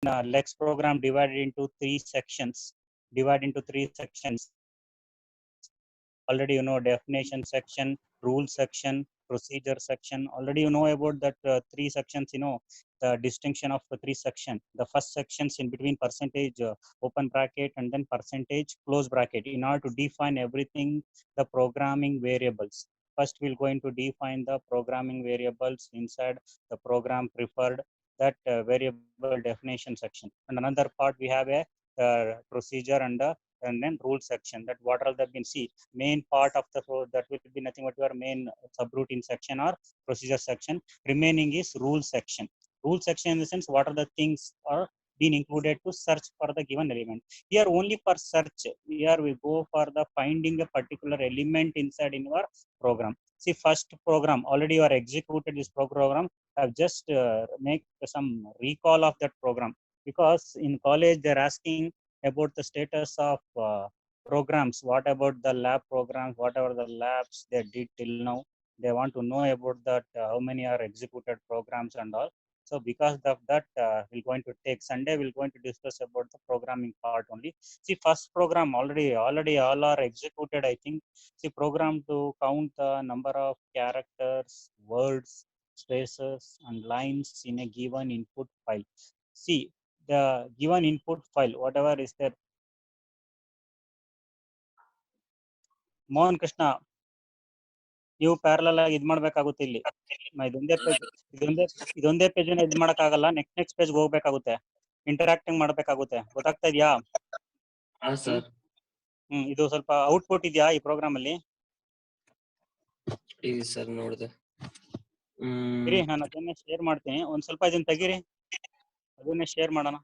Lex program divided into three sections. Already you know definition section, rule section, procedure section. Already you know about that three sections. You know the distinction of the three section. The first sections in between percentage open bracket and then percentage close bracket. In order to define everything, the programming variables. First, we're going to define the programming variables inside the program preferred, that variable definition section. And another part we have a procedure and then rule section. That what all that been see main part of the that will be nothing but your main subroutine section or procedure section. Remaining is rule section. Rule section in the sense what are the things are being included to search for the given element. Here only for search. Here we go for the finding a particular element inside in your program. See, first program already you are executed this program. I've just make some recall of that program, because in college they're asking about the status of programs. What about the lab programs? Whatever the labs they did till now, they want to know about that how many are executed programs and all. So because of that, we're going to take Sunday. We're going to discuss about the programming part only. See, first program already all are executed. I think. See, program to count the number of characters, words, spaces, and lines in a given input file. See, the given input file, whatever is there. Mohan Krishna, ನೀವು parallel ಆಗಿ ಇದ್ ಮಾಡ್ಬೇಕಾಗುತ್ತೆ ಇಲ್ಲಿ. ಇದೊಂದೇ page ಇದ್ ಮಾಡಕ್ಕಾಗಲ್ಲ. Next page ಹೋಗ್ಬೇಕಾಗುತ್ತೆ, interacting ಮಾಡ್ಬೇಕಾಗುತ್ತೆ. ಗೊತ್ತಾಗ್ತಾ ಇದೆಯಾ? ಇದು ಸ್ವಲ್ಪ ಔಟ್ಪುಟ್ ಇದೆಯಾ ಈ ಪ್ರೋಗ್ರಾಮ್ ಅಲ್ಲಿ? ಸರ್ ನೋಡಿದೆ. ಇರಿ, ನಾನು ಅದನ್ನೇ ಶೇರ್ ಮಾಡ್ತೀನಿ. ಒಂದ್ ಸ್ವಲ್ಪ ಇದನ್ನ ತೆಗೀರಿ, ಅದನ್ನೇ ಶೇರ್ ಮಾಡೋಣ.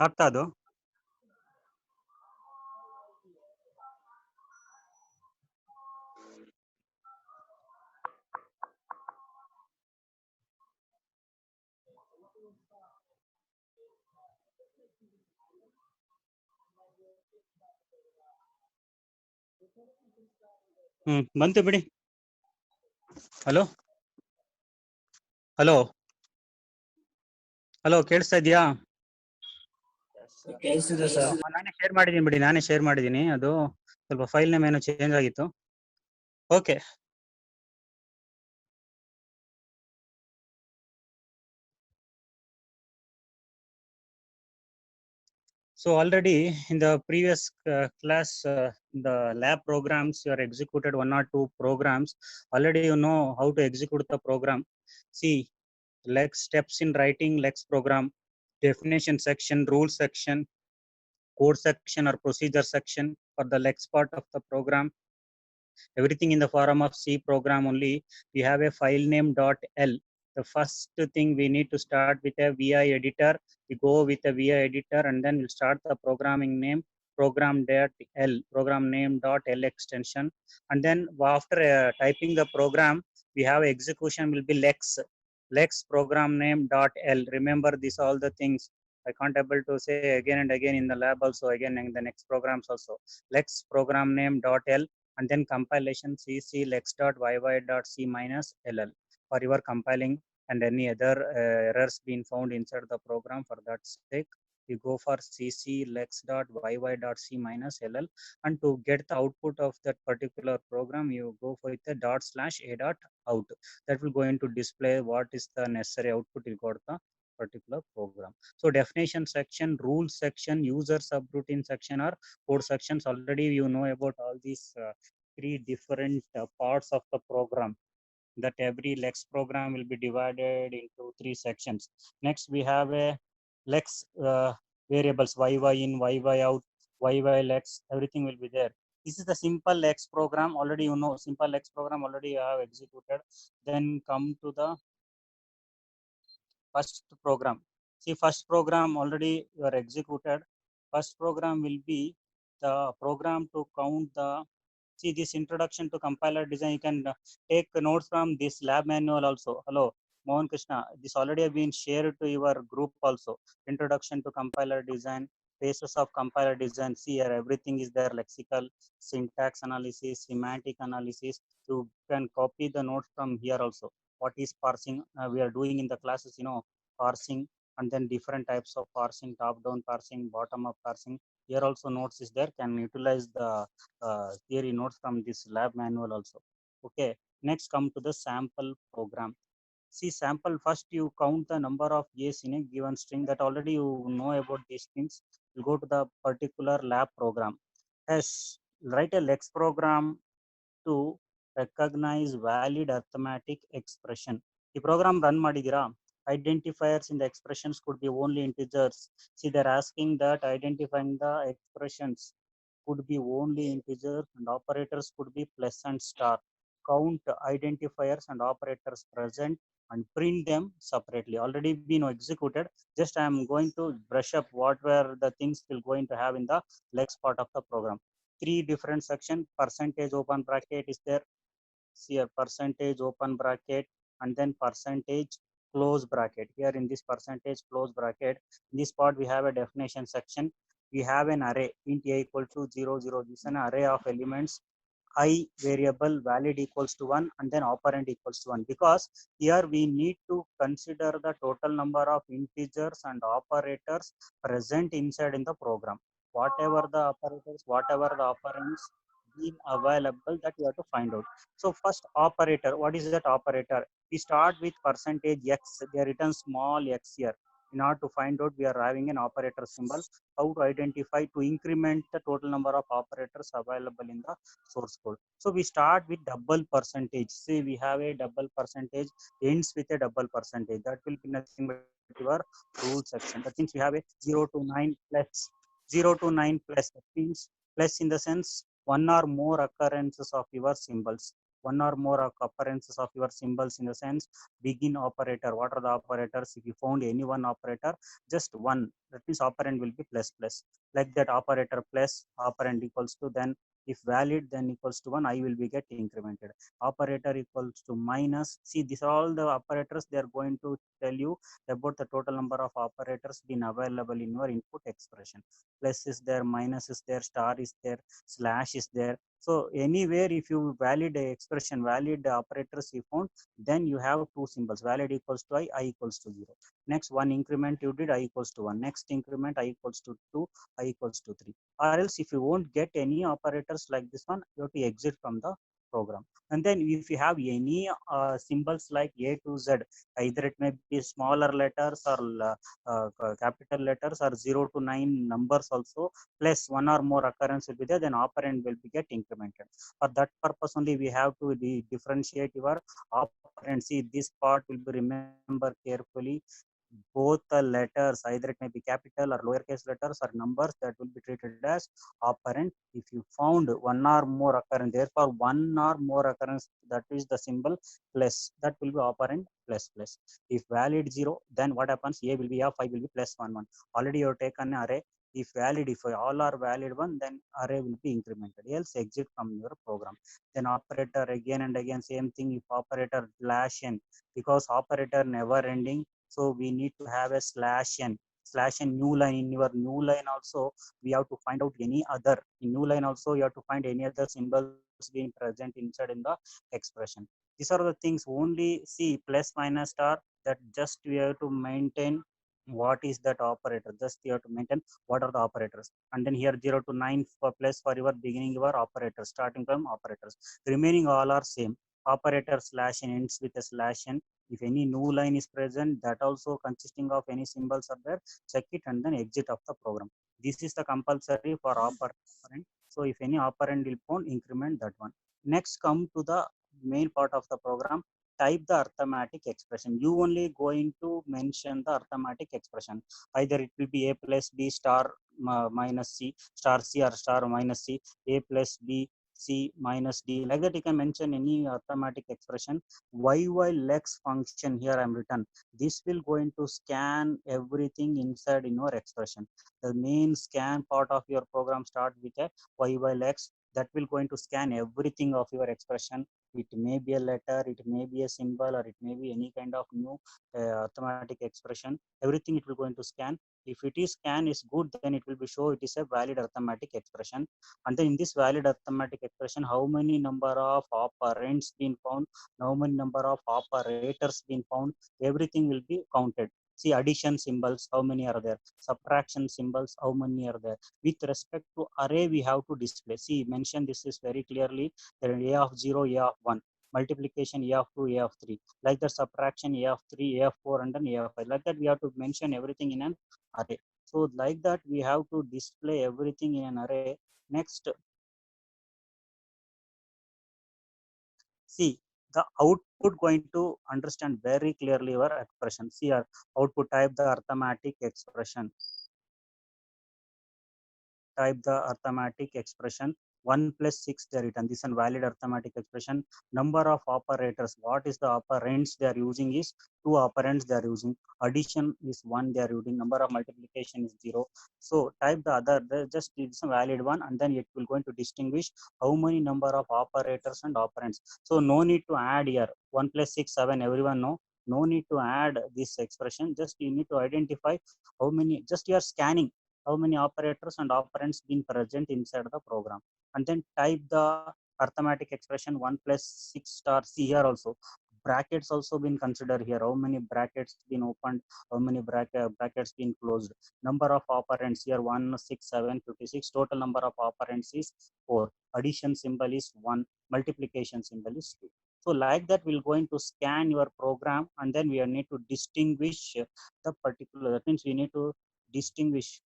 ಆಗ್ತಾ ಅದು? ಬಂತು ಬಿಡಿ. ಹಲೋ ಹಲೋ ಹಲೋ, ಕೇಳಿಸ್ತಾ ಇದೆಯಾ? ಕೇಳಿಸ್ತಿದೆ ಸರ್. ನಾನೇ ಶೇರ್ ಮಾಡಿದ್ದೀನಿ ಬಿಡಿ, ನಾನೇ ಶೇರ್ ಮಾಡಿದ್ದೀನಿ. ಅದು ಸ್ವಲ್ಪ ಫೈಲ್ ನೇಮ್ ಏನೋ ಚೇಂಜ್ ಆಗಿತ್ತು. Okay. So already in the previous class, the lab programs, you are executed 1 or 2 programs. Already you know how to execute the program. See, like steps in writing Lex program, definition section, rule section, code section or procedure section for the Lex part of the program. Everything in the form of C program only. We have a file name .l. The first thing we need to start with a VI editor. We go with a VI editor and then we'll start the programming name program.l, program name.l extension. And then after typing the program, we have execution will be lex program name.l. Remember this all the things. I can't able to say again and again in the lab also, again in the next programs also. Lex program name.l and then compilation cc lex.yy.c minus ll for your compiling, and any other errors being found inside the program. For that sake, you go for cc lex.yy.c minus ll, and to get the output of that particular program, you go for the ./a.out. That will going to display what is the necessary output you got the particular program. So definition section, rule section, user subroutine section, or code sections. Already you know about all these 3 different parts of the program, that every Lex program will be divided into 3 sections. Next, we have a Lex variables, YY in, YY out, YY Lex, everything will be there. This is the simple Lex program. Already you know, simple Lex program already you have executed. Then come to the first program. See, first program already you are executed. First program will be the program to count the, see this introduction to compiler design. You can take notes from this lab manual also. Hello, Mohan Krishna. This already have been shared to your group also. Introduction to compiler design, basis of compiler design. See here, everything is there: lexical, syntax analysis, semantic analysis. You can copy the notes from here also. What is parsing? We are doing in the classes, you know, parsing, and then different types of parsing: top-down parsing, bottom-up parsing. Here also notes is there. Can utilize the theory notes from this lab manual also. Okay, next come to the sample program. See, sample, first you count the number of A's in a given string. That already you know about these things. You go to the particular lab program. Yes, write a Lex program to recognize valid arithmetic expression. The program run madidira. Identifiers in the expressions could be only integers. See, they're asking that identifying the expressions could be only integers, and operators could be plus and star. Count identifiers and operators present and print them separately. Already been executed. Just I am going to brush up what were the things we're going to have in the next part of the program. 3 different section. Percentage open bracket is there. See a percentage open bracket, and then percentage close bracket. Here in this percentage close bracket, in this part we have a definition section. We have an array int a equal to 0 0. This is an array of elements. I variable valid equals to 1, and then operand equals to 1, because here we need to consider the total number of integers and operators present inside in the program. Whatever the operators, whatever the operands being available, that you have to find out. So first operator, what is that operator? We start with percentage x. They are written small x here. In order to find out, we are having an operator symbol. How to identify, to increment the total number of operators available in the source code. So we start with double percentage. See, we have a double percentage, ends with a double percentage. That will be nothing but your rule section. That means we have a 0 to 9 plus 0 to 9 plus. That means plus in the sense one or more occurrences of your symbols. one or more occurrences of your symbols, in the sense begin operator. What are the operators? If you found any one operator, just one, that means operand will be plus plus. Like that, operator plus operand equals to, then if valid, then equals to 1, I will be get incremented. Operator equals to minus. See, these are all the operators. They are going to tell you about the total number of operators been available in your input expression. Plus is there, minus is there, star is there, slash is there. So anywhere, if you valid a expression, valid operators you found, then you have two symbols. Valid equals to I equals to 0. Next one increment you did, I equals to 1. Next increment, I equals to 2, I equals to 3. Or else if you won't get any operators like this one, you have to exit from the program. And then if you have any symbols like A to Z, either it may be smaller letters or capital letters, or 0 to 9 numbers also, plus one or more occurrence will be there, then operand will be get incremented. For that purpose only, we have to differentiate your operand. See, this part will be remember carefully. Both the letters, either it may be capital or lowercase letters or numbers, that will be treated as operand. If you found one or more occurrence, therefore one or more occurrence, that is the symbol plus, that will be operand plus plus. If valid 0, then what happens? A will be f, I will be plus 1 1. Already you have taken an array. If valid, if all are valid one, then array will be incremented, else exit from your program. Then operator, again and again same thing. If operator slash n, because operator never ending, so we need to have a slash n. Slash n new line. In your new line also, we have to find out any other, in new line also you have to find any other symbols being present inside in the expression. These are the things only. See, plus minus star, that just we have to maintain what is that operator, just you have to maintain what are the operators. And then here 0 to 9 for plus, for your beginning your operators, starting from operators, remaining all are same. Operator slash n ends with a slash n. If any new line is present, that also consisting of any symbols are there, check it and then exit of the program. This is the compulsory for operand. So if any operand will phone, increment that one. Next, come to the main part of the program. Type the arithmetic expression. You only going to mention the arithmetic expression. Either it will be a plus b star minus c, star c, or star minus c, a plus b c minus d. Like that, you can mention any arithmetic expression. Y-Y-Lex function, here I am written. This will going to scan everything inside in your expression. The main scan part of your program start with a Y-Y-Lex. That will going to scan everything of your expression. It may be a letter, it may be a symbol, or it may be any kind of new arithmetic expression. Everything it will going to scan. If it is scan is good, then it will be show it is a valid arithmetic expression. And then in this valid arithmetic expression, how many number of operands been found, how many number of operators been found, everything will be counted. See, addition symbols, how many are there? Subtraction symbols, how many are there? With respect to array, we have to display. See, mention this is very clearly. There are a of 0, a of 1. Multiplication, a of 2, a of 3. Like that, subtraction, a of 3, a of 4, and then a of 5. Like that, we have to mention everything in an array. So like that, we have to display everything in an array. Next, see, the output going to understand very clearly your expression. See, our output, type the arithmetic expression. Type the arithmetic expression. 1 plus 6 they are written. This is a valid arithmetic expression. Number of operators, what is the operands they are using is 2 operands they are using. Addition is 1 they are using. Number of multiplication is 0. So type the other, just it's a valid one, and then it will going to distinguish how many number of operators and operands. So no need to add here 1 plus 6 7, everyone know. No need to add this expression, just you need to identify how many, just you are scanning how many operators and operands been present inside the program. And then type the arithmetic expression. 1 plus 6 star. See, here also brackets also been considered here. How many brackets been opened, how many brackets been closed. Number of operands here 1 6 7 56. Total number of operands is 4. Addition symbol is 1. Multiplication symbol is 2. So like that, we're going to scan your program, and then we need to distinguish the particular, that means we need to distinguish.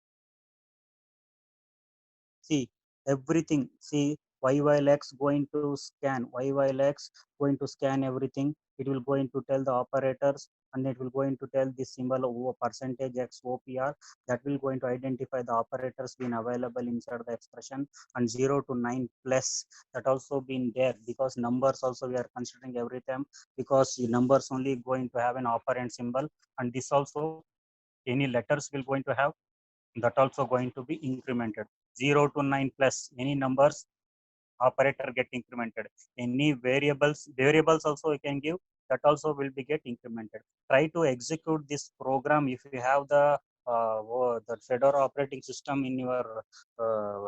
See, everything. See, y while x going to scan, y while x going to scan everything. It will going to tell the operators, and it will going to tell the symbol of percentage x OPR, that will going to identify the operators being available inside the expression. And 0 to 9 plus, that also been there, because numbers also we are considering every time, because the numbers only going to have an operand symbol. And this also, any letters will going to have, that also going to be incremented. 0 to 9 plus, any numbers operator get incremented. Any variables also we can give, that also will be get incremented. Try to execute this program if you have the Fedora operating system in your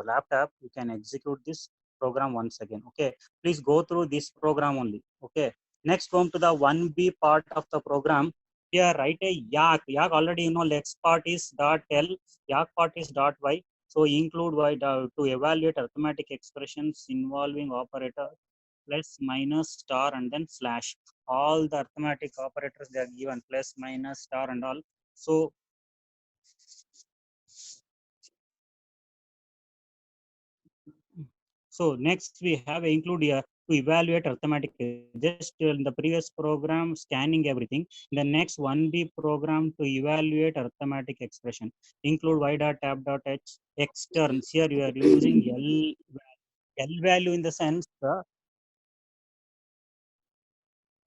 laptop. You can execute this program once again. Okay, please go through this program only. Okay, next come to the 1b part of the program. Here write a yak already you know. Lex part is dot l, yak part is dot y. So include y to evaluate arithmetic expressions involving operator plus, minus, star, and then slash. All the arithmetic operators they are given, plus, minus, star, and all. So next we have include here to evaluate arithmetic. Just in the previous program scanning everything. The next 1b program to evaluate arithmetic expression include y dot tab dot h externs. Here you are using L value in the sense the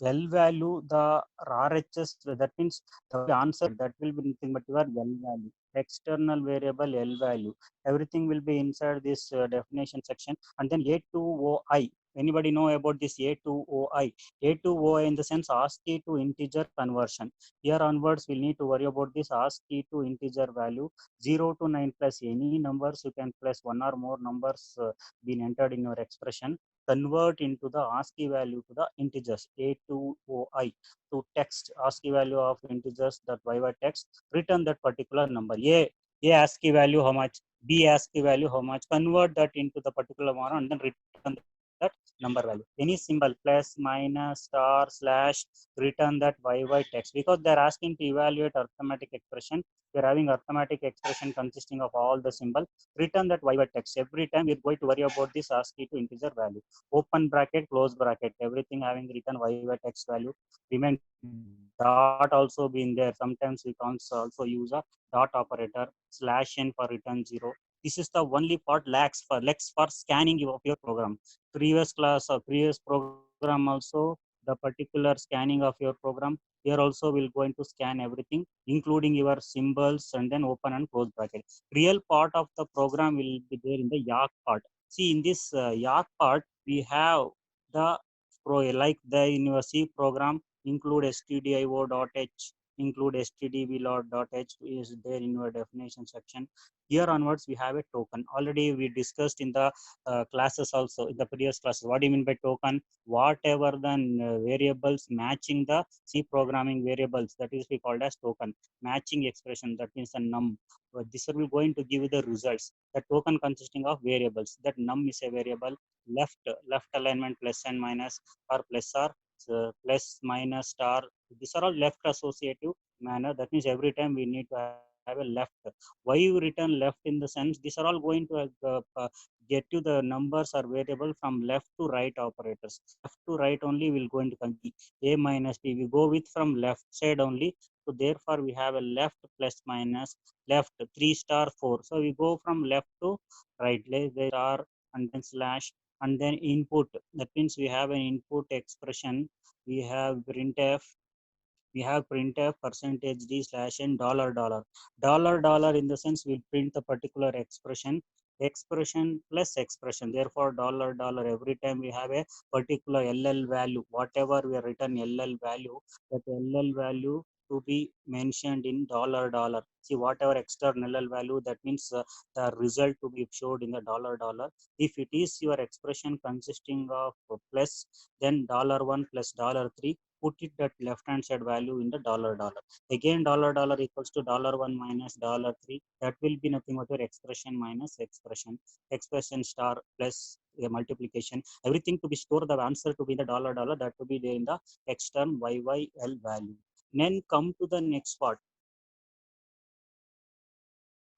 L value, the RHS, that means the answer that will be nothing but your L value, external variable L value. Everything will be inside this definition section. And then A2OI. Anybody know about this A2OI? A2OI in the sense ASCII to integer conversion. Here onwards, we'll need to worry about this ASCII to integer value. 0 to 9 plus any numbers, you can plus one or more numbers being entered in your expression. Convert into the ASCII value to the integers A2OI to text ASCII value of integers that YY text, return that particular number. A ASCII value how much, B ASCII value how much, convert that into the particular one and then return that number value. Any symbol plus, minus, star, slash, return that YY text, because they're asking to evaluate arithmetic expression. We're having arithmetic expression consisting of all the symbol. Return that YY text. Every time we're going to worry about this ASCII to integer value. Open bracket, close bracket, everything having written YY text value. Remain dot also been there. Sometimes we can also use a dot operator, slash n for return 0. This is the only part lacks for scanning of your program. Previous class or previous program also, the particular scanning of your program. Here also we're going to scan everything, including your symbols and then open and close bracket. Real part of the program will be there in the yak part. See, in this yak part, we have the like the in your C program include stdio.h, include stdvlot.h is there in your definition section. Here onwards, we have a token. Already we discussed in the classes also, in the previous classes. What do you mean by token? Whatever the variables matching the C programming variables, that is we called as token. Matching expression, that means a num. This will going to give you the results. The token consisting of variables. That num is a variable. Left alignment plus and minus, or plus or plus, minus, star. These are all left associative manner. That means every time we need to have a left. Why you return left in the sense these are all going to get you the numbers or variable from left to right operators. Left to right only will go into A minus B. We go with from left side only. So therefore we have a left plus minus, left 3 star 4. So we go from left to right. There are and then slash and then input. That means we have an input expression. We have printf. We have printf percentage d slash n dollar dollar. Dollar in the sense we print the particular expression plus expression. Therefore dollar every time we have a particular ll value. Whatever we are written ll value, that ll value to be mentioned in dollar. See, whatever external value, that means the result to be showed in the dollar. If it is your expression consisting of plus, then $1 plus $3, put it that left hand side value in the dollar. Again dollar equals to $1 minus $3. That will be nothing but your expression minus expression star plus a multiplication. Everything to be stored, the answer to be the dollar, that to be there in the extern YYL value. Then come to the next part.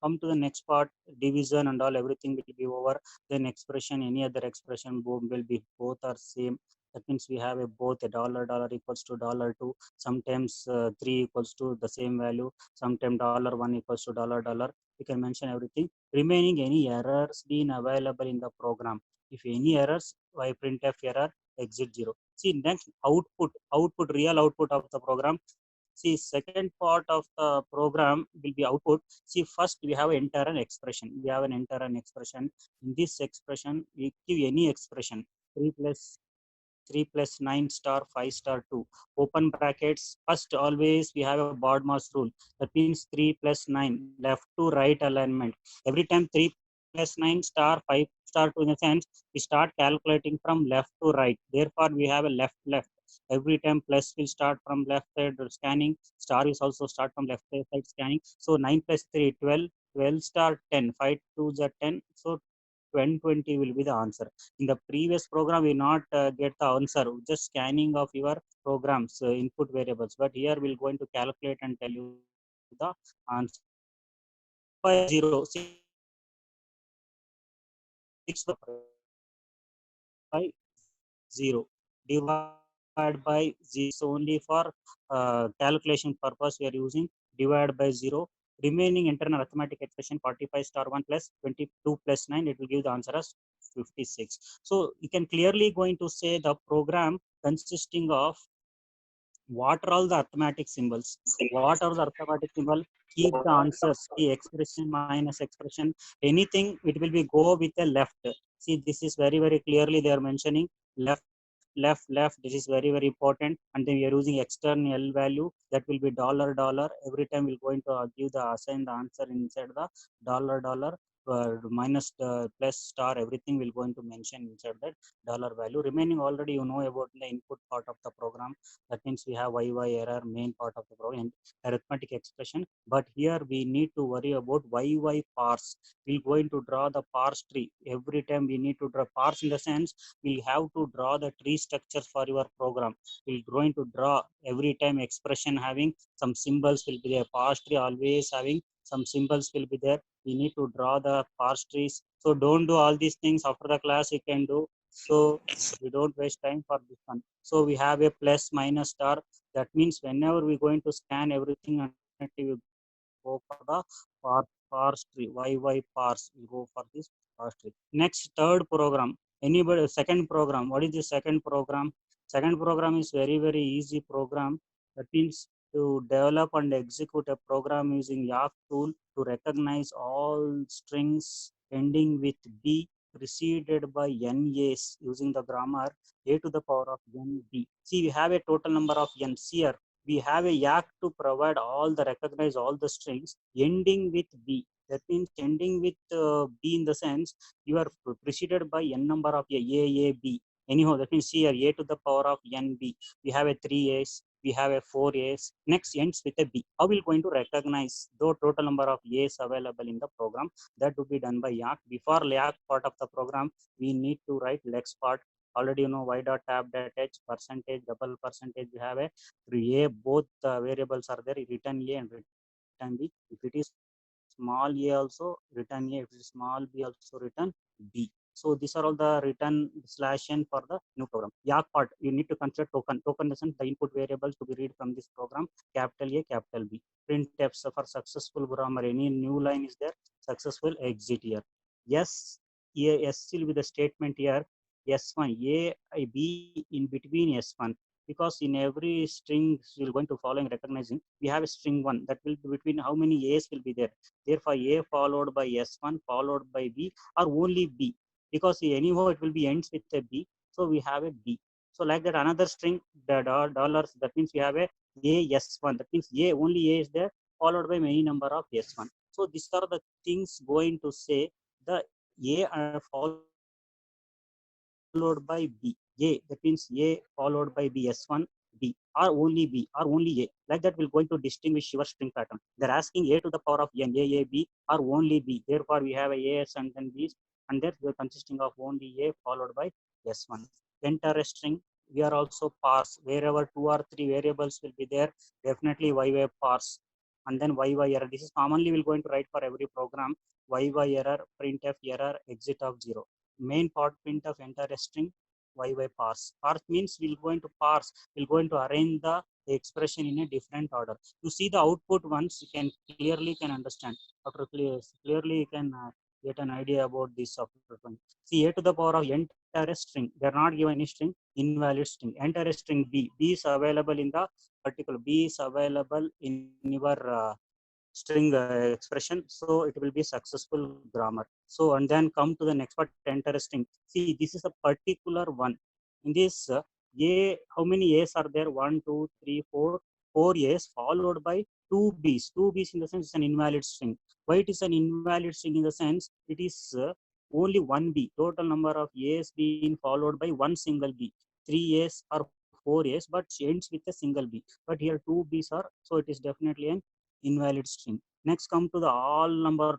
Come to the next part, division and all, everything will be over. Then expression, any other expression boom will be both are same. That means we have a both a dollar equals to $2. Sometimes 3 equals to the same value. Sometimes $1 equals to dollar. You can mention everything. Remaining any errors being available in the program. If any errors, why printf error, exit 0. See next output, real output of the program. See second part of the program will be output. See first we have enter an expression. We have an enter an expression. In this expression, we give any expression. 3 plus 9 star 5 star 2 open brackets. First always we have a BODMAS rule. That means 3 plus 9 left to right alignment. Every time 3 plus 9 star 5 star 2, in a sense we start calculating from left to right. Therefore we have a left. Every time plus will start from left side scanning. Star is also start from left side scanning. So 9 plus 3 12. 12 star 10. 5 2 is 10. So 2020 will be the answer. In the previous program, we not get the answer, just scanning of your programs, input variables. But here we're going to calculate and tell you the answer. By 0, 6 by 0. Divide by 0 is only for calculation purpose. We are using divide by 0. Remaining internal arithmetic expression 45 star 1 plus 22 plus 9, it will give the answer as 56. So you can clearly going to say the program consisting of what are all the arithmetic symbols, what are the arithmetic symbol, keep the answers, the expression minus expression, anything it will be go with the left. See this is very clearly they are mentioning left. This is very important. And then we are using external value, that will be dollar. Every time we're going to give the assign the answer inside the dollar, minus plus star, everything will going to mention inside that dollar value. Remaining already you know about the input part of the program. That means we have YY error, main part of the program, arithmetic expression. But here we need to worry about YY parse. We're going to draw the parse tree. Every time we need to draw parse, in the sense we'll have to draw the tree structure for your program. We're going to draw every time expression having some symbols will be there. Parse tree always having some symbols will be there. We need to draw the parse trees. So don't do all these things after the class, you can do. So we don't waste time for this one. So we have a plus minus star. That means whenever we're going to scan everything, and we go for the parse tree. YY parse. We go for this parse tree. Next, third program. Anybody? Second program. What is the second program? Second program is very easy program. That means to develop and execute a program using Yak tool to recognize all strings ending with B preceded by NAs using the grammar a to the power of NB. See, we have a total number of N's here. We have a Yak to provide all the recognize all the strings ending with B. That means ending with B, in the sense you are preceded by N number of A, B. Anyhow, that means here A to the power of NB. We have a 3A's, we have a 4A's. Next ends with a B. How we going to recognize the total number of A's available in the program? That to be done by Yak. Before Yak part of the program, we need to write Lex part. Already you know y dot tab dot h percentage double percentage. We have a A, both variables are there, return A and return B. If it is small a also return A, if it is small b also return B. So these are all the return slash n for the new program. Yak part, you need to consider token. Token is the input variables to be read from this program, capital A, capital B. Printf, so for successful grammar, any new line is there, successful exit here. Yes, S will be the statement here. S1, A, B in between S1, because in every string we're going to follow and recognizing, we have a string 1 that will be between how many A's will be there. Therefore, A followed by S1 followed by B or only B, because anyhow it will be ends with a B. So we have a B. So like that, another string, the dollars, that means we have a S1. That means A, only A is there, followed by many number of S1. So these are the things going to say the A followed by B. A, that means A followed by B, S1, B, or only A. Like that, we're going to distinguish your string pattern. They're asking A to the power of N, A, B, or only B. Therefore, we have a AS and then B's, and they're consisting of only A followed by S1. Enter a string. We are also parse. Wherever 2 or 3 variables will be there, definitely YY parse. and then YY error. This is commonly we're going to write for every program. YY error, printf error, exit of 0. Main part printf enter a string, YY parse. Parse means we're going to parse, we're going to arrange the expression in a different order. You see the output once, you can clearly can understand. After clearly you can get an idea about this software. See, a to the power of enter a string. They're not given any string, invalid string. Enter a string B. B is available in the particular. B is available in your string expression, so it will be successful grammar. So and then come to the next part, enter a string. See, this is a particular one. In this a, how many a's are there? 1 2 3 4, 4 a's followed by 2 b's. 2 b's in the sense it's an invalid string. Why it is an invalid string? In the sense it is only one b. Total number of a's being followed by one single b. 3 a's or 4 a's, but ends with a single b. But here 2 b's are, so it is definitely an invalid string. Next, come to the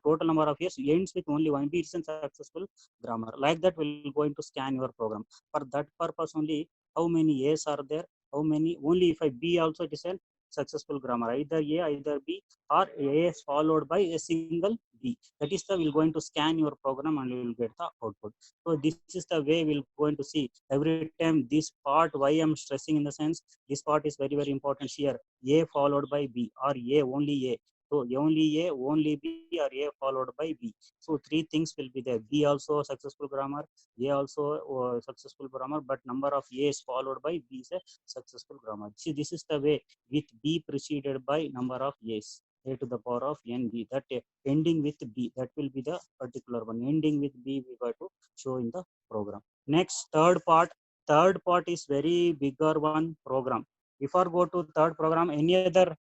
total number of years ends with only one b. It's a successful grammar. Like that, we're going to scan your program. For that purpose only, how many a's are there? How many? Only if I b also, it is a successful grammar. Either a, either b, or a is followed by a single b. That is the we're going to scan your program and we will get the output. So this is the way we're going to see every time this part. Why I'm stressing in the sense this part is very important here. A followed by B, or A only A. So only A, only B, or A followed by B. So three things will be there. B also successful grammar, A also successful grammar, but number of A's followed by B is a successful grammar. See, this is the way with B preceded by number of A's. A to the power of NB, that ending with B, that will be the particular one. Ending with B, we got to show in the program. Next, third part is very bigger one program. Before go to third program, any other,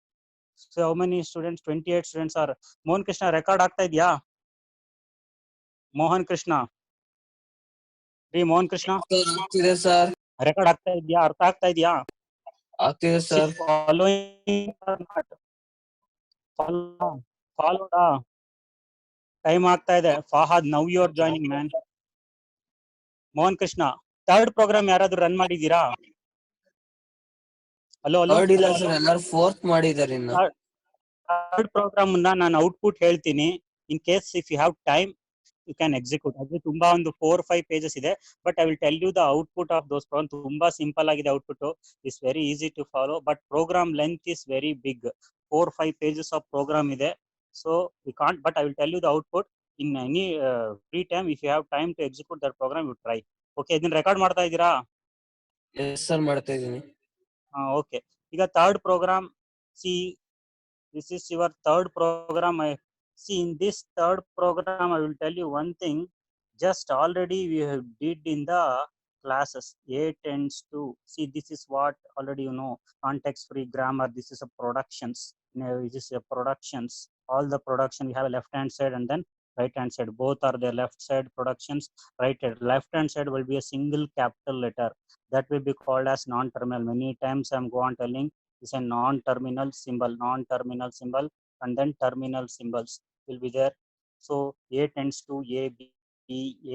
so how many students? 28 students are. Mohan Krishna, record ಆಗ್ತಾ ಇದೆಯಾ? ಮೋಹನ್ ಕೃಷ್ಣ, ರೀ ಮೋಹನ್ ಕೃಷ್ಣ, ಆಗ್ತಿದೆ sir. Record ಆಗ್ತಾ ಇದೆಯಾ? ಅರ್ಥ ಆಗ್ತಾ ಇದೆಯಾ? ಆಗ್ತಿದೆ ಸರ್. ಫಾಲೋಡಾ? ಟೈಮ್ ಆಗ್ತಾ ಇದೆ. Fahad, now you are joining man. Mohan Krishna, third program ಯಾರಾದ್ರೂ ರನ್ ಮಾಡಿದೀರಾ? Hello hello. ಥರ್ಡ್ ಇಲ್ಲ ಸರ್, ಎಲ್ಲರೂ ಫೋರ್ತ್ ಮಾಡಿದಾರೆ ಇನ್ನು. ಥರ್ಡ್ ಪ್ರೋಗ್ರಾಮ್ ನಾನು ಔಟ್ಪುಟ್ ಹೇಳ್ತೀನಿ. In case if you have time you can execute. ಅದು ತುಂಬಾ ಒಂದು 4-5 pages ಇದೆ, but I will tell you the output of those programs. ತುಂಬಾ ಸಿಂಪಲ್ ಆಗಿದೆ output. Is very easy to follow, but program length is very big. 4-5 pages of program ಇದೆ. So we can't, but I will tell you the output in any free time. If you have time to execute that program, you try. Okay, ಇದನ್ನ record ಮಾಡ್ತಾ ಇದ್ದೀರಾ? Yes sir, ಮಾಡ್ತಾ ಇದ್ದೀನಿ. Okay, ಈಗ third program. C, this is your third program. See, in this third program, I will tell you one thing. Just already we have did in the classes. A tends to, see, this is what already you know. Context free grammar. This is a productions. This is a productions. All the production, we have a left hand side and then right hand side. Both are the left side productions. Right hand, left hand side will be a single capital letter. That will be called as non-terminal. Many times I'm going on telling is a non-terminal symbol, and then terminal symbols will be there. So A tends to A, B,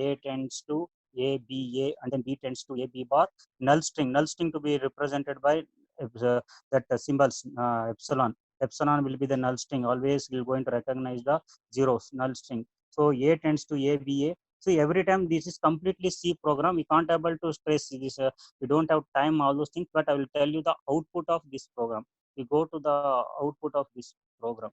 A tends to A, B, A, and then B tends to A, B bar. Null string to be represented by that symbols, epsilon. Epsilon will be the null string. Always we're going to recognize the zeros, null string. So A tends to A, B, A. So every time this is completely C program. We can't able to stress this. We don't have time, all those things, but I will tell you the output of this program. We go to the output of this program.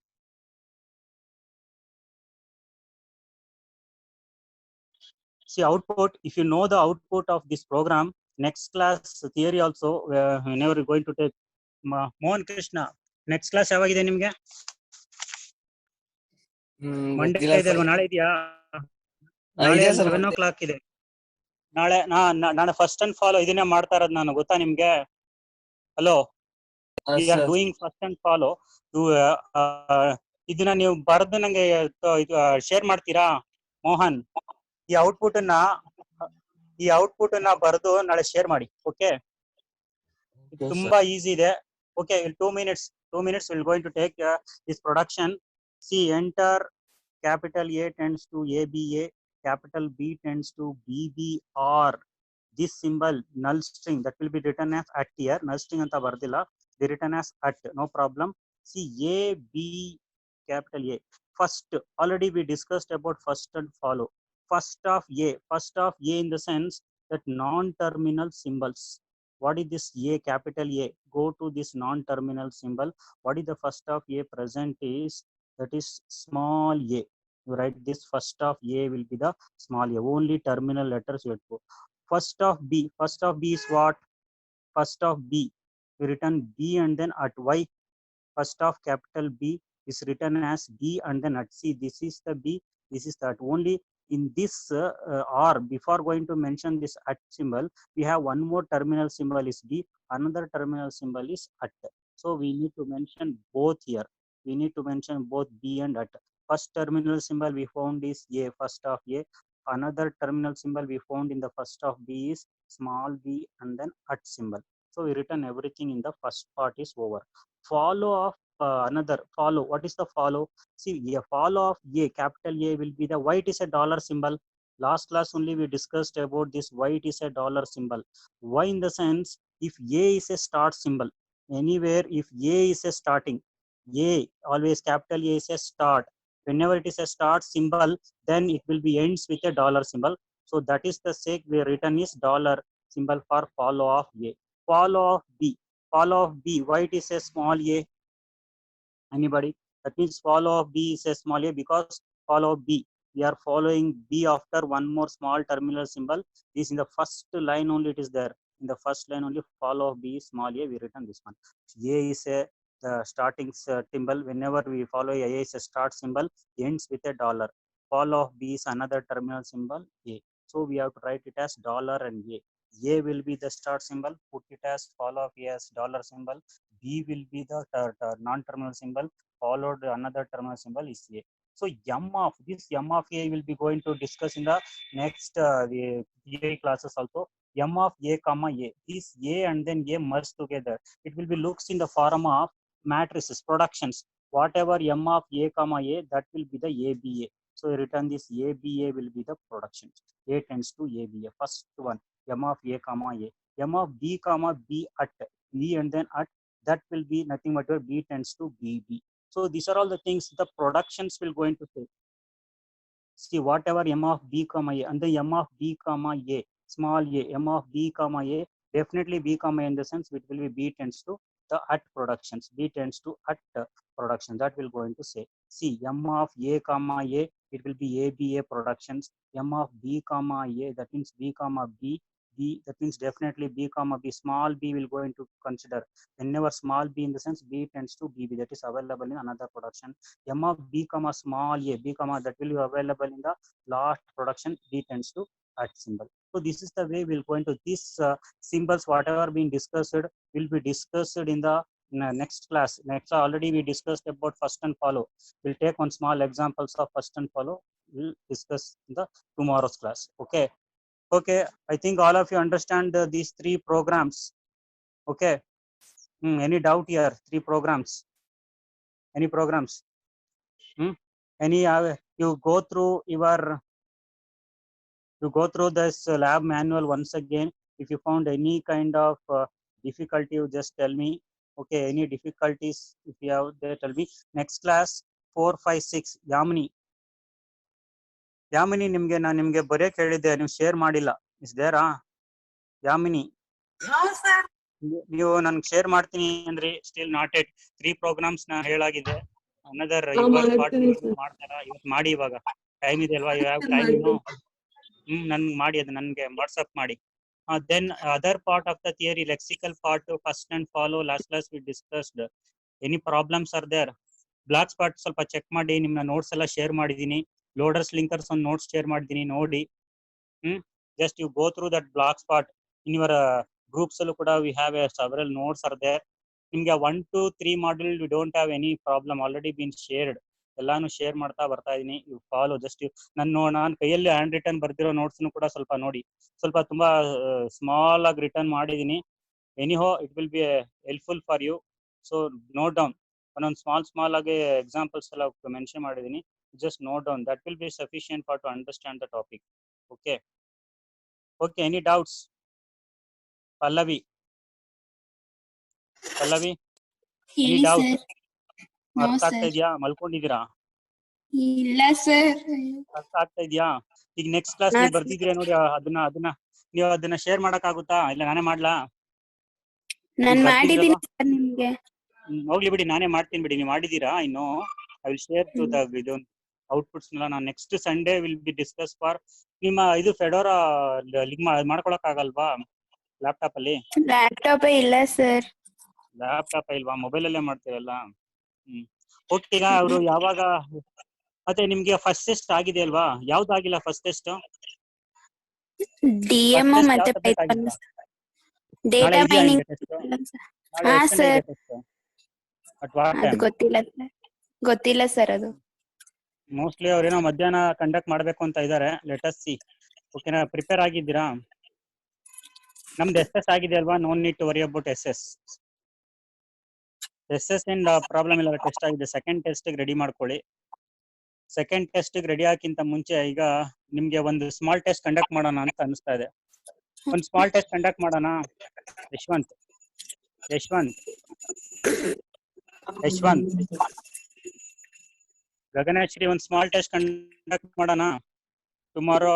See, output, if you know the output of this program, next class theory also, whenever you're going to take. Mohan Krishna, next class ಯಾವಾಗಿದೆ ನಿಮ್ಗೆ? Monday ಇದೆ ಅಲ್ವಾ? ನಾಳೆ ಇದೆಯಾ? ನಾಳೆ 7 o'clock ಇದೆ. ನಾಳೆ first and follow ಇದನ್ನೇ ಮಾಡ್ತಾ ಇರೋದು ನಾನು, ಗೊತ್ತಾ ನಿಮ್ಗೆ? Hello, we are doing first and follow. ಇದನ್ನ ನೀವು ಬರೆದು ನಂಗೆ ಶೇರ್ ಮಾಡ್ತೀರಾ ಮೋಹನ್? ಈ ಔಟ್ಪುಟ್ ಅನ್ನ ಬರೆದು ನಾಳೆ ಶೇರ್ ಮಾಡಿ. ಓಕೆ, ತುಂಬಾ ಈಸಿ ಇದೆ. Okay, 2 minutes we're going to take this production. See, enter capital A tends to ABA, capital B tends to BBR. This symbol null string that will be written as at here. Null string anta bardilla, be written as at, no problem. See, A, B, capital A. First, already we discussed about first and follow. First of A in the sense that non-terminal symbols. What is this A, capital A? Go to this non-terminal symbol. What is the first of A present is, that is small a. You write this first of A will be the small a. Only terminal letters you have to go. First of B is what? First of B. We written B and then at Y. First of capital B is written as B and then at C. This is the B, this is that. Only in this or before going to mention this at symbol, we have one more terminal symbol is B, another terminal symbol is at. So we need to mention both here. We need to mention both B and at. First terminal symbol we found is A, first of A. Another terminal symbol we found in the first of B is small b and then at symbol. So we written everything in the first part is over. Follow of another follow. What is the follow? See, a follow of A, capital A will be the why it is a dollar symbol. Last class only we discussed about this why it is a dollar symbol. Why in the sense, if A is a start symbol, anywhere if A is a starting, A always capital A is a start. Whenever it is a start symbol, then it will be ends with a dollar symbol. So that is the sake we written is dollar symbol for follow of A. Follow of B. Follow of B. Why it is a small a? Anybody? That means follow of B is a small a because follow of B. We are following B after one more small terminal symbol. This in the first line only it is there. In the first line only follow of B is small a. We written this one. A is a the starting symbol. Whenever we follow A is a start symbol, ends with a dollar. Follow of B is another terminal symbol A. So we have to write it as dollar and A. A will be the start symbol. Put it as follow of A as dollar symbol. B will be the non-terminal symbol, followed another terminal symbol is A. So M of A will be going to discuss in the next the theory classes also. M of A comma A. This A and then A merged together. It will be looks in the form of matrices, productions. Whatever M of A comma A, that will be the ABA. So written this ABA will be the productions. A tends to ABA. First one, M of A comma A. M of B comma B at B and then at, that will be nothing but your B tends to BB. So these are all the things the productions will going to say. See, whatever M of B comma A and the M of B comma A, small a, M of B comma A, definitely B comma A in the sense it will be B tends to the at productions. B tends to at production. That will going to say. See, M of A comma A, it will be ABA productions. M of B comma A, that means B comma B. B, that means definitely B comma B, small b will go into consider. Whenever small b in the sense B tends to BB, that is available in another production. M of B comma small a, B comma that will be available in the last production, B tends to at symbol. So this is the way we'll go into these symbols, whatever being discussed will be discussed in the next class. Next already we discussed about first and follow. We'll take one small examples of first and follow. We'll discuss in the tomorrow's class. Okay. Okay, I think all of you understand these three programs. Okay. Any doubt here? Three programs. Any programs? Any you go through this lab manual once again. If you found any kind of difficulty, you just tell me. Okay, any difficulties if you have there, tell me. Next class 4, 5, 6 ಯಾಮಿನಿ ನಿಮ್ಗೆ ನಾನು ನಿಮ್ಗೆ ಬರೆಯಕ್ಕೆ ಹೇಳಿದ್ದೆ, ನೀವು share ಮಾಡಿಲ್ಲ. Is Dera ಯಾಮಿನಿ? ನೀವು ನನ್ಗೆ share ಮಾಡ್ತೀನಿ ಅಂದ್ರೆ ಸ್ಟಿಲ್ ನಾಟ್ ಎಟ್ 3 ಪ್ರೋಗ್ರಾಮ್ಸ್ ನ ಹೇಳಾಗಿದೆ. ಅನದರ್ ಮಾಡ್ತಾರ ಇವತ್ತು ಮಾಡಿ, ಇವಾಗ ಟೈಮ್ ಇದೆ ಅಲ್ವಾ, ಯು ಹ್ಯಾವ್ ಟೈಮ್ ಇನ್ನು. ನನ್ಗೆ ಮಾಡಿ, ಅದು ನನ್ಗೆ ವಾಟ್ಸ್ಆಪ್ ಮಾಡಿ. Then other part of the theory, lexical part first and follow last class we discussed. Any problems are there? Blog spot ಸ್ವಲ್ಪ ಚೆಕ್ ಮಾಡಿ, ನಿಮ್ಮ ನೋಟ್ಸ್ ಎಲ್ಲ ಶೇರ್ ಮಾಡಿದೀನಿ. ಲೋಡರ್ಸ್ ಲಿಂಕರ್ಸ್ ಒಂದು ನೋಟ್ಸ್ ಶೇರ್ ಮಾಡಿದೀನಿ, ನೋಡಿ. Just you go through that blog spot in your groups ಅಲ್ಲೂ ಕೂಡ we have a several notes are there. ನಿಮ್ಗೆ 1 to 3 module we don't have any problem, already bean ಶೇರ್ಡ್. ಎಲ್ಲಾನು share ಮಾಡ್ತಾ ಬರ್ತಾ ಇದೀನಿ. ಯು ಫಾಲೋ ಜಸ್ಟ್ ನಾನು ಕೈಯಲ್ಲಿ ಹ್ಯಾಂಡ್ ರಿಟರ್ನ್ ಬರ್ದಿರೋ ನೋಟ್ಸ್ ಕೂಡ ಸ್ವಲ್ಪ ನೋಡಿ. ಸ್ವಲ್ಪ ತುಂಬಾ ಸ್ಮಾಲ್ ಆಗಿ ರಿಟರ್ನ್ ಮಾಡಿದೀನಿ. Anyhow it will be helpful for you. So note down, ಒಂದೊಂದು ಸ್ಮಾಲ್ ಆಗಿ ಎಕ್ಸಾಂಪಲ್ಸ್ ಎಲ್ಲ ಮೆನ್ಷನ್ ಮಾಡಿದೀನಿ. Just note down, that will be sufficient for to understand the topic. Okay okay, any doubts? Pallavi, any doubt? ಅರ್ಥ ಆಗ್ತಾ sir. ಇದೆಯಾ? ಮಲ್ಕೊಂಡಿದ್ದೀರಾ? ಇಲ್ಲ sir. ಅರ್ಥ ಆಗ್ತಾ ಇದೆಯಾ? ಈಗ ನೆಕ್ಸ್ಟ್ ಕ್ಲಾಸ್ ಹಾ, ನೀವು ಬರ್ದಿದ್ರೆ ನೋಡಿ ನೀವು ಅದನ್ನ ಶೇರ್ ಮಾಡಕ್ ಆಗುತ್ತಾ? ಇಲ್ಲ ನಾನೇ ಮಾಡ್ಲಾ? ನಾನ್ ಮಾಡಿದೀನಿ ಬರ್ದಿದ್ರಲ್ವಾ? ಸರ್ ನಿಮ್ಗೆ. ಹೋಗ್ಲಿ ಬಿಡಿ, ನಾನೇ ಮಾಡ್ತೀನಿ ಬಿಡಿ. ನೀವು ಮಾಡಿದೀರಾ ಇನ್ನು? I will share to the ಇದು ಔಟ್ಪುಟ್ಸ್ ನಾನು next Sunday will be discuss for ನಿಮ್ಮ ಇದು ಫೆಡೋರಾ ಲಿಂಕ್ ಮಾಡ್ಕೊಳಕ್ ಆಗಲ್ವಾ ಲ್ಯಾಪ್ಟಾಪ್ ಅಲ್ಲಿ? ಲ್ಯಾಪ್ಟಾಪ್ ಇಲ್ಲ ಸರ್. ಲ್ಯಾಪ್ಟಾಪ್ ಇಲ್ವಾ? ಮೊಬೈಲ್ ಅಲ್ಲೇ ಮಾಡ್ತೀರಲ್ಲ. ಓಕೆ, ಈಗ ಅವರು ಯಾವಾಗ ಮತ್ತೆ ನಿಮ್ಗೆ ಫಸ್ಟ್ ಟೆಸ್ಟ್ ಆಗಿದೆ ಅಲ್ವಾ? ಯಾವ್ದು ಆಗಿಲ್ಲ first test? DM First test ಮತ್ತೆ ಯಾವ subject ಪೈಥಾನ್ ಆಗಿಲ್ಲ? ಡೇಟಾ ನಾಳೆ ಇದೆಯಾ ಮೈನಿಂಗ್. ನಿಮ್ಗೆ ಟೆಸ್ಟ್? ನಾಳೆ ಹಾ ಎಷ್ಟು ಗಂಟೆಗೆ ಸರ್. ಟೆಸ್ಟ್? ಅಟ್ ವಾಟ್ ಅದು ಟೈಮ್? ಗೊತ್ತಿಲ್ಲ ಸರ್ ಅದು. ಮೋಸ್ಟ್ಲಿ ಅವ್ರೇನೋ ಮಧ್ಯಾಹ್ನ ಕಂಡಕ್ಟ್ ಮಾಡ್ಬೇಕು ಅಂತ ಇದಾರೆ. Let us see. ಓಕೆನಾ? ಪ್ರಿಪೇರ್ ಆಗಿದ್ದೀರಾ? ನಮ್ದು SS ಆಗಿದೆ ಅಲ್ವಾ? No need to worry about SS ಇಂದ ಪ್ರಾಬ್ಲಮ್ ಇಲ್ಲ. ಟೆಸ್ಟ್ ಆಗಿದೆ. ಸೆಕೆಂಡ್ ಟೆಸ್ಟ್ ರೆಡಿ ಮಾಡ್ಕೊಳ್ಳಿ. ಸೆಕೆಂಡ್ ಟೆಸ್ಟ್ ರೆಡಿ ಹಾಕಿಂತ ಮುಂಚೆ ಈಗ ನಿಮ್ಗೆ ಒಂದು ಸ್ಮಾಲ್ ಟೆಸ್ಟ್ ಕಂಡಕ್ಟ್ ಮಾಡೋಣ ಅಂತ ಅನಿಸ್ತಾ ಇದೆ. ಒಂದು ಸ್ಮಾಲ್ ಟೆಸ್ಟ್ ಕಂಡಕ್ಟ್ ಮಾಡೋಣ. ಯಶವಂತ್ ಗಗನಶ್ರೀ, ಒಂದು ಸ್ಮಾಲ್ ಟೆಸ್ಟ್ ಕಂಡಕ್ಟ್ ಮಾಡೋಣ tomorrow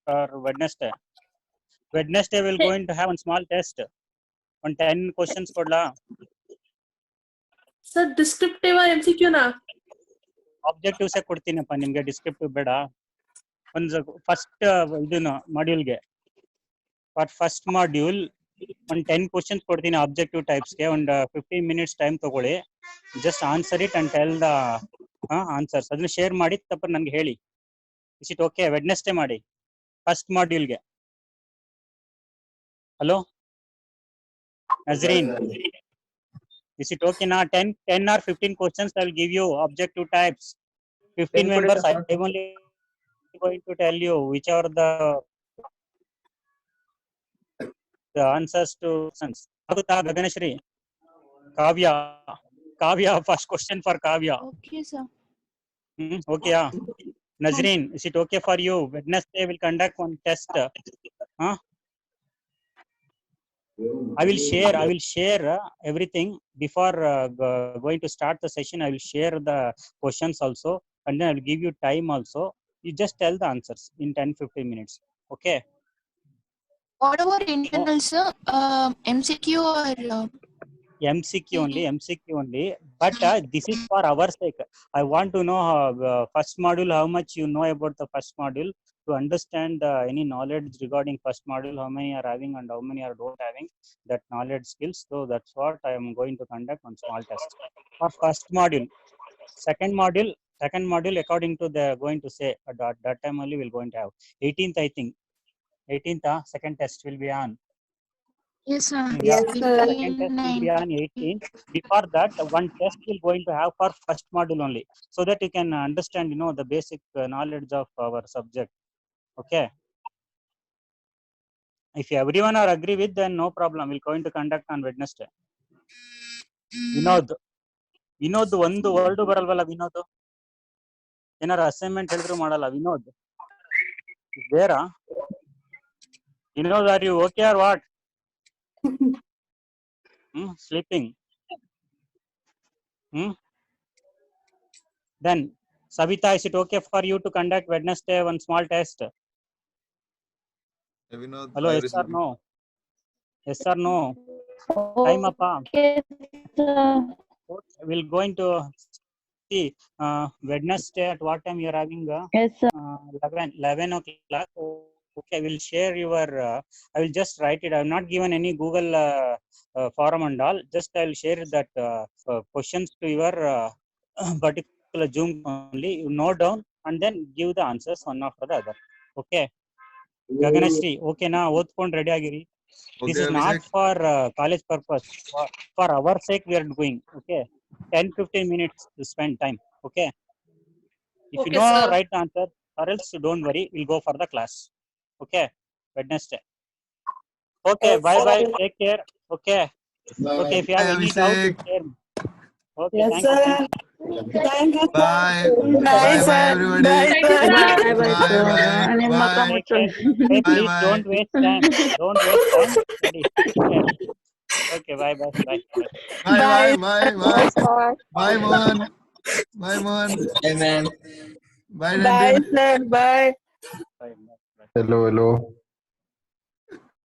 or Wednesday will going to have ಒಂದು ಸ್ಮಾಲ್ ಟೆಸ್ಟ್. ಒಂದು 10 ಕ್ವಶನ್ಸ್ ಕೊಡ್ಲಾ? ಸರ್ ಡಿಸ್ಕ್ರಿಪ್ಟಿವ್ MCQ ನಾ? ಆಬ್ಜೆಕ್ಟಿವ್ಸ್ ಕೊಡ್ತೀನಪ್ಪ ನಿಮ್ಗೆ, ಡಿಸ್ಕ್ರಿಪ್ಟಿವ್ ಬೇಡ. ಒಂದು ಫಸ್ಟ್ ಇದನ್ನ ಮಾಡ್ಯೂಲ್ಗೆ ಫಸ್ಟ್ ಮಾಡ್ಯೂಲ್ ಒಂದು 10 ಕ್ವಶನ್ಸ್ ಕೊಡ್ತೀನಿ ಆಬ್ಜೆಕ್ಟಿವ್ ಟೈಪ್ಸ್ಗೆ. ಒಂದು 15 ಮಿನಿಟ್ಸ್ ಟೈಮ್ ತಗೊಳ್ಳಿ. Just answer it and tell the answers. ಅದನ್ನ ಶೇರ್ ಮಾಡಿ ತಪ್ಪ ನನ್ಗೆ ಹೇಳಿ. Is it okay? ವೆಡ್ನೆಸ್ಡೇ ಮಾಡಿ ಫಸ್ಟ್ ಮಾಡ್ಯೂಲ್ಗೆ. Hello Nazreen, is it okay now? 10 or 15 questions I will give you, objective types. 15 members I am only going to tell you which are the answers to questions. Gaganeshri, Kavya, first question for Kavya. Okay sir. Okay, yeah. Nazreen, is it okay for you? Wednesday will conduct one test. I will share everything before going to start the session. I will share the questions also, and then I will give you time also. You just tell the answers in 10-15 minutes. Okay? What about internals, MCQ or MCQ only. But this is for our sake. I want to know first module, how much you know about the first module, to understand any knowledge regarding first module, how many are having and how many are not having that knowledge skills. So that's what I am going to conduct one small test for first module. Second module according to the going to say at that time only we'll going to have 18th, I think 18th second test will be on. yes sir? Yes, sir. Second test will be on 18th. Before that, one test will going to have for first module only, so that you can understand, the basic knowledge of our subject. Okay? If everyone are agree with, then no problem. We'll going to conduct on Wednesday. Vinod ಒಂದು word ಬರಲ್ವಲ್ಲ? ವಿನೋದ್ ಏನಾರ assignment ಹೇಳಿದ್ರು ಮಾಡಲ್ಲ. ವಿನೋದ್ ಬೇರಾ? Vinod, are you okay or what? Sleeping. Then Savita, is it okay for you to conduct Wednesday one small test? Hello, yes or no? Yes or no? Time up. We'll going to see Wednesday at what time you are having? Yes sir. 11 o'clock. Okay, I will share your. I will just write it. I have not given any Google forum and all. Just I will share that questions to your particular Zoom only. You note down and then give the answers one after the other. Okay. Gaganashri, okay na? Othkond ready agiri. This is not for college purpose. For our sake we are doing. Okay. 10-15 minutes to spend time. Okay. If Okay, you know sir. right answer, or else don't worry, we'll go for the class. Okay, Wednesday. Okay, Yes, bye sir. bye. Take care. Okay. Okay, if you have any doubt, you share me. Okay, Yes thank sir. you. Thank you. Bye. Bye Bye, sir. everybody. Bye Thank you, sir. sir. Bye bye Bye, sir. bye. ನಿಮ್ಮ Bye. Take care. Hey, please Bye. don't waste time. Don't waste time. Study. Okay. Okay, bye, bye, bye. Bye, bye, Mohan. Bye, Mohan. Hey man. Bye, Nandin. sir. Bye. Bye, bye. Hello.